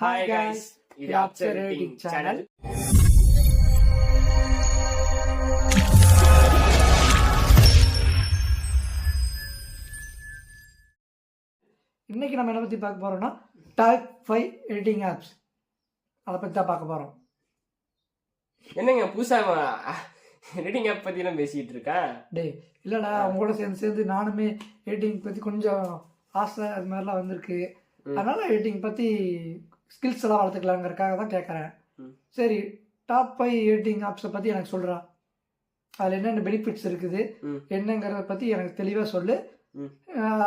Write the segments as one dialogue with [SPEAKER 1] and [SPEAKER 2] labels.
[SPEAKER 1] Hi guys, இது Upser Rating channel.
[SPEAKER 2] இன்னைக்கு நம்ம என்ன பற்றி பார்க்க போகிறோம்னா டாப் 5 எடிட்டிங் ஆப்ஸ் அதை பற்றி தான் பார்க்க போகிறோம்.
[SPEAKER 1] என்னங்க புதுசா எடிட்டிங் ஆப் பத்தி எல்லாம் பேசிட்டு இருக்கா?
[SPEAKER 2] இல்லைடா உங்களோட சேர்ந்து நானுமே எடிட்டிங் பற்றி கொஞ்சம் ஆசை அது மாதிரிலாம் வந்திருக்கு. அதனால எடிட்டிங் பற்றி ஸ்கில்ஸ் எல்லாம் வளர்த்துக்கலாங்கிறதுக்காக தான் கேட்குறேன். சரி, டாப் 5 எடிட்டிங் ஆப்ஸை பற்றி எனக்கு சொல்கிறா, அதில் என்னென்ன பெனிஃபிட்ஸ் இருக்குது என்னங்கிறத பற்றி எனக்கு தெளிவாக சொல்லு.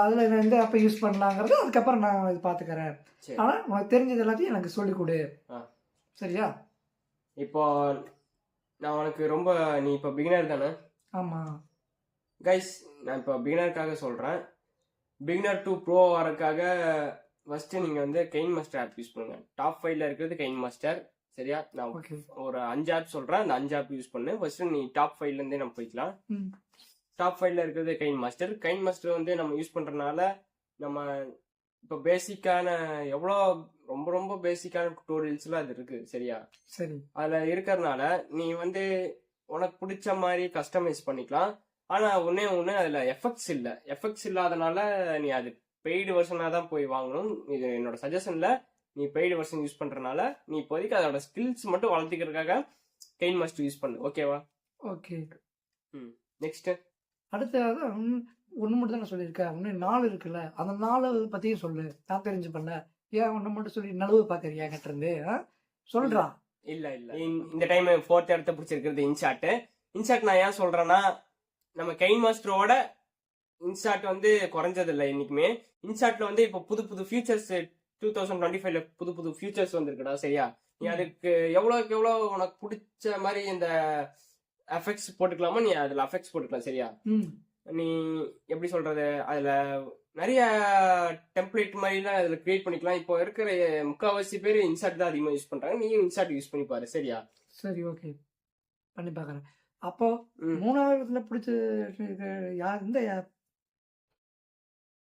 [SPEAKER 2] அதில் எந்த ஆப்பை யூஸ் பண்ணலாங்கிறது அதுக்கப்புறம் நான் இது பார்த்துக்கிறேன். ஆனால் உனக்கு தெரிஞ்சது எல்லாத்தையும் எனக்கு சொல்லிக் கொடு, சரியா?
[SPEAKER 1] இப்போ நான் உனக்கு ரொம்ப நீ இப்போ பிகினர் தானே?
[SPEAKER 2] ஆமாம்
[SPEAKER 1] கைஸ், நான் இப்போ பிகினருக்காக சொல்கிறேன். பிகினர் டு ப்ரோ வரக்காக ஃபஸ்ட்டு நீங்கள் வந்து கெயின் மாஸ்டர் ஆப் யூஸ் பண்ணுங்கள். டாப் 5ல இருக்கிறது கெயின் மாஸ்டர், சரியா? நான் ஒரு 5 ஆப் சொல்கிறேன், அந்த 5 ஆப் யூஸ் பண்ணு. ஃபஸ்ட்டு நீ டாப் 5லேருந்தே நம்ம போய்க்கலாம். டாப் 5ல இருக்கிறது கெயின் மாஸ்டர். கெயின் மாஸ்டர் வந்து நம்ம யூஸ் பண்ணுறதுனால நம்ம இப்போ பேசிக்கான எவ்வளோ ரொம்ப ரொம்ப பேசிக்கான டுட்டோரியல்ஸ்லாம் அது இருக்குது, சரியா?
[SPEAKER 2] சரி,
[SPEAKER 1] அதில் இருக்கிறதுனால நீ வந்து உனக்கு பிடிச்ச மாதிரி கஸ்டமைஸ் பண்ணிக்கலாம். ஆனால் ஒன்று அதில் எஃபெக்ட்ஸ் இல்லாதனால நீ அது பெய்டு வெர்ஷனாக தான் போய் வாங்கணும். இது என்னோட சஜஷனில். நீ பெய்டு வெர்ஷன் யூஸ் பண்ணுறதுனால நீ இப்போதைக்கு அதோட ஸ்கில்ஸ் மட்டும் வளர்த்துக்கிறதுக்காக கெயின் மாஸ்டர் யூஸ் பண்ணு, ஓகேவா?
[SPEAKER 2] ஓகே.
[SPEAKER 1] நெக்ஸ்ட்டு
[SPEAKER 2] அடுத்தது ஒன்று மட்டும் தான் சொல்லியிருக்கேன், இன்னும் 4 இருக்குல்ல, அந்த 4 பற்றியும் சொல்லு, நான் தெரிஞ்சு பண்ண. ஏன் ஒன்று மட்டும் சொல்லி நழுவு பார்க்குறியா என்கிட்ட இருந்து? சொல்றா.
[SPEAKER 1] இல்லை இந்த டைம் 4th இடத்த பிடிச்சிருக்கிறது இன்ஷாட். நான் ஏன் சொல்கிறேன்னா, நம்ம கெயின் மாஸ்டரோட இன்ஷாட் வந்து குறைஞ்சதில்லை என்னைக்குமே. இன்ஷாட்ல வந்து இப்போ புது ஃபியூச்சர்ஸ் 2025ல புது ஃபியூச்சர்ஸ் வந்துருக்குடா, சரியா? நீ அதுக்கு எவ்வளோக்கு எவ்வளோ உனக்கு பிடிச்ச மாதிரி இந்த எஃபெக்ட்ஸ் போட்டுக்கலாமா, நீ அதில் எஃபெக்ட்ஸ் போட்டுக்கலாம், சரியா? நீ எப்படி சொல்றது, அதில் நிறைய டெம்ப்ளேட் மாதிரிலாம் அதில் கிரியேட் பண்ணிக்கலாம். இப்போ இருக்கிற முக்கால்வாசி பேர் இன்ஷாட் தான் அதிகமாக யூஸ் பண்ணுறாங்க. நீயும் இன்ஷாட் யூஸ் பண்ணி பாரு, சரியா?
[SPEAKER 2] சரி, ஓகே, பண்ணி பார்க்குறேன். அப்போ 3வது பிடிச்ச இந்த ஆப்.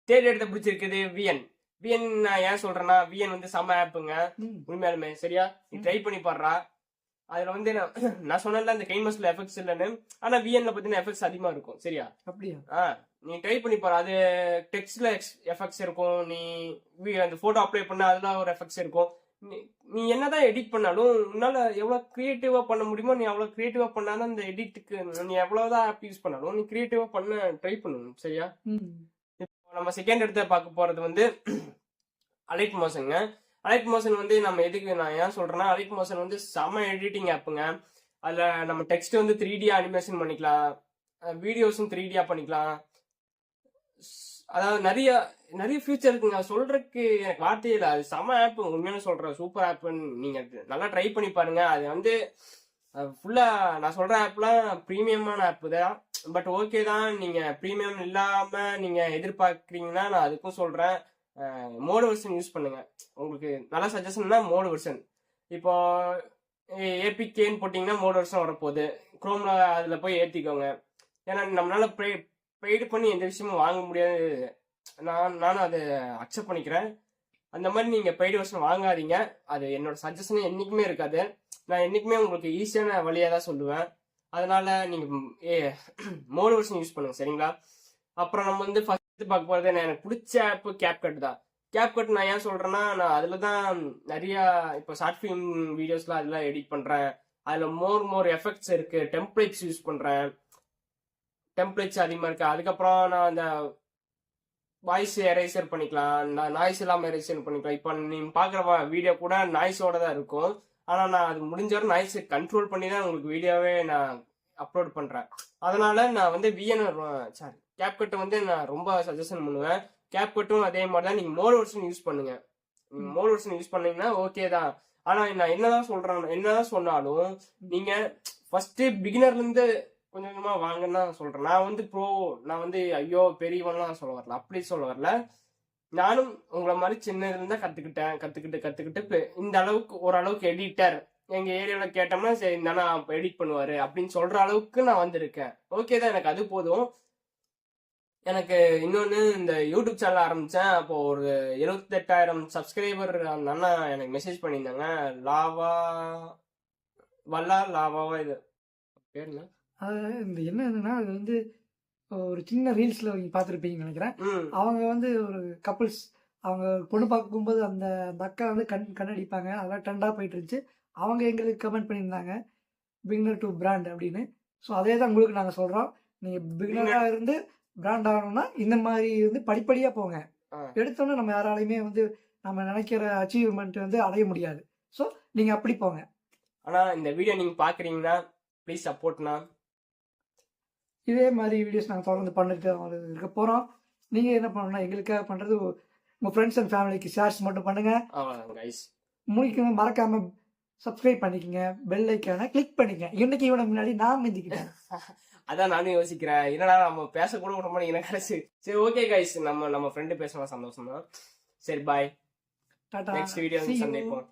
[SPEAKER 1] 3rd இடத்த பிடிச்சிருக்குது விஎன். நான் ஏன் சொல்றேன்னா, விஎன் வந்து செம்ம ஆப்புங்க உண்மையாலுமே, சரியா? நீ ட்ரை பண்ணி பாடுறா. அதுல வந்து நான் சொன்னல அந்த கெயின் மாஸ்டர்ல எஃபெக்ட்ஸ் இல்லைன்னு, ஆனா விஎன்ல பத்தின எஃபெக்ட்ஸ் அதிகமா இருக்கும், சரியா?
[SPEAKER 2] அப்படியா?
[SPEAKER 1] நீ ட்ரை பண்ணி பாரு. அது டெக்ஸ்ட்ல எஃபெக்ட்ஸ் இருக்கும். நீ அந்த போட்டோ அப்ளை பண்ண அதுல ஒரு எஃபெக்ட்ஸ் இருக்கும். நீ என்னதான் எடிட் பண்ணாலும் உன்னால எவ்வளவு கிரியேட்டிவா பண்ண முடியுமோ நீ அவ்வளவு கிரியேட்டிவா பண்ணாலும் அந்த எடிட்டுக்கு நீ எவ்வளவுதான் ஆப் யூஸ் பண்ணாலும் நீ கிரியேட்டிவா பண்ண ட்ரை பண்ணணும், சரியா? இப்போ நம்ம செகண்ட் இடத்த பார்க்க போறது வந்து அலைட் மோஷனுங்க. அலைட் மோஷன் வந்து நம்ம எதுக்கு நான் ஏன் சொல்றேன்னா, அலைட் மோஷன் வந்து செம எடிட்டிங் ஆப்புங்க. அதுல நம்ம டெக்ஸ்ட் வந்து 3D அனிமேஷன் பண்ணிக்கலாம், வீடியோஸும் 3D பண்ணிக்கலாம். அதாவது நிறைய ஃபியூச்சர் இருக்குங்க. சொல்றதுக்கு எனக்கு வார்த்தையே இல்லை. அது செம ஆப், உண்மையான சொல்றேன், சூப்பர் ஆப்னு. நீங்க நல்லா ட்ரை பண்ணி பாருங்க. அது வந்து ஃபுல்லா நான் சொல்ற ஆப்லாம் ப்ரீமியமான ஆப் தான். பட் ஓகே தான், நீங்க ப்ரீமியம் இல்லாம நீங்க எதிர்பார்க்குறீங்கன்னா நான் அதுக்கும் சொல்றேன், மோடு வெர்ஷன் யூஸ் பண்ணுங்க. உங்களுக்கு நல்ல சஜஷன்னா மோடு வெர்ஷன். இப்போ ஏபிகேன்னு போட்டிங்கன்னா மோடு வெர்ஷன் வரப்போகுது. குரோம்ல அதில் போய் ஏற்றிக்கோங்க. ஏன்னா நம்மளால பெய்டு பண்ணி எந்த விஷயமும் வாங்க முடியாது. நானும் அதை அக்செப்ட் பண்ணிக்கிறேன். அந்த மாதிரி நீங்கள் பெய்டு வெர்ஷன் வாங்காதீங்க. அது என்னோட சஜஷன் என்றைக்குமே இருக்காது. நான் என்றைக்குமே உங்களுக்கு ஈஸியான வழியாக தான் சொல்லுவேன். அதனால நீங்கள் மோடு வெர்ஷன் யூஸ் பண்ணுங்க, சரிங்களா? அப்புறம் நம்ம வந்து ஃபர்ஸ்ட் பார்க்க போகிறது எனக்கு பிடிச்ச ஆப் கேப்கட் தான். கேப்கட் நான் ஏன் சொல்கிறேன்னா, நான் அதில் தான் நிறையா இப்போ ஷார்ட் ஃபிலிம் வீடியோஸ்லாம் அதெல்லாம் எடிட் பண்ணுறேன். அதில் மோர் எஃபெக்ட்ஸ் இருக்குது. டெம்ப்ளேட்ஸ் யூஸ் பண்ணுறேன். டெம்ப்ளேட்ஸ் அதிகமாக இருக்குது. அதுக்கப்புறம் நான் அந்த வாய்ஸ் எரேசர் பண்ணிக்கலாம், நாய்ஸ் இல்லாமல் எரேசர் பண்ணிக்கலாம். இப்போ நீங்கள் பார்க்குற வீடியோ கூட நாய்ஸோட தான் இருக்கும். ஆனால் நான் அது முடிஞ்ச வரை நாய்ஸை கண்ட்ரோல் பண்ணி தான் உங்களுக்கு வீடியோவே நான் அப்லோட் பண்ணுறேன். அதனால நான் வந்து கேப்கட்டை வந்து நான் ரொம்ப சஜஷன் பண்ணுவேன். கேப்கட்டும் அதே மாதிரி தான். நீங்கள் மோடு வெர்ஷன் யூஸ் பண்ணுங்க. நீங்கள் மோடு வெர்ஷன் யூஸ் பண்ணீங்கன்னா ஓகே தான். ஆனால் நான் என்னதான் சொன்னாலும் நீங்கள் ஃபர்ஸ்ட் பிகினர்லேருந்து கொஞ்சம் கொஞ்சமாக வாங்கன்னா சொல்கிறேன். நான் வந்து நான் வந்து ஐயோ பெரியவன்லாம் சொல்ல வரல, அப்படி சொல்ல வரல. நானும் உங்களை மாதிரி சின்னதுலேருந்து கற்றுக்கிட்டு இந்த அளவுக்கு ஓரளவுக்கு எடிட்டர் எங்கள் ஏரியாவில் கேட்டோம்னா சரி தானே எடிட் பண்ணுவார் அப்படின்னு சொல்கிற அளவுக்கு நான் வந்திருக்கேன். ஓகே தான், எனக்கு அது போதும். எனக்கு இன்னொன்னு இந்த யூடியூப் சேனல் ஆரம்பிச்சேன். அப்போ ஒரு 78,000 சப்ஸ்கிரைபர் அந்த அண்ணா எனக்கு மெசேஜ் பண்ணியிருந்தாங்க. லாவாவா இது பேர் என்ன?
[SPEAKER 2] அது இந்த என்னன்னா அது வந்து ஒரு சின்ன ரீல்ஸ்ல நீங்க பார்த்துருப்பீங்கன்னு நினைக்கிறேன். அவங்க வந்து ஒரு கப்புள்ஸ் அவங்க பொண்ணு பார்க்கும்போது அந்த அந்த அக்கா வந்து கண்ணடிப்பாங்க. அதெல்லாம் ட்ரெண்டா போயிட்டு இருந்துச்சு. அவங்க எங்களுக்கு கமெண்ட் பண்ணியிருந்தாங்க பிகினர் டு பிராண்ட் அப்படின்னு. ஸோ அதே தான் உங்களுக்கு நாங்கள் சொல்கிறோம். நீங்கள் பிகினராக இருந்து பிராண்ட் ஆகணும்னா இந்த மாதிரி வந்து படிப்படியாக போங்க. எடுத்தோன்னே நம்ம யாராலையுமே வந்து நம்ம நினைக்கிற அச்சீவ்மெண்ட் வந்து அடைய முடியாது. ஸோ நீங்கள் அப்படி போங்க.
[SPEAKER 1] ஆனால் இந்த வீடியோ நீங்கள் பார்க்குறீங்கன்னா ப்ளீஸ் சப்போர்ட்னா.
[SPEAKER 2] இதே மாதிரி வீடியோஸ் நாங்கள் தொடர்ந்து பண்ணிட்டு இருக்க போகிறோம். நீங்கள் என்ன பண்ணணும்னா எங்களுக்காக பண்ணுறது உங்கள் ஃப்ரெண்ட்ஸ் அண்ட் ஃபேமிலிக்கு ஷேர்ஸ் மட்டும் பண்ணுங்கள்.
[SPEAKER 1] அவ்வளோதான் கைஸ்.
[SPEAKER 2] முடிக்கணும் மறக்காமல் சப்ஸ்கிரைப் பண்ணிக்கங்க, பெல் ஐக்கானை கிளிக் பண்ணிக்கங்க. இன்னைக்கு இவனை முன்னாடி நான் மிந்திக்கிட்டேன்.
[SPEAKER 1] அதான் நானும் யோசிக்கிறேன், என்னடா நம்ம பேசக்கூட விட மாட்டேங்கிறேன் கடைசி. சரி ஓகே கைஸ், நம்ம ஃப்ரெண்டு பேசலாம், சந்தோஷம் தான். சரி பாய்,
[SPEAKER 2] டாடா,
[SPEAKER 1] நெக்ஸ்ட் வீடியோ சந்திப்போம்.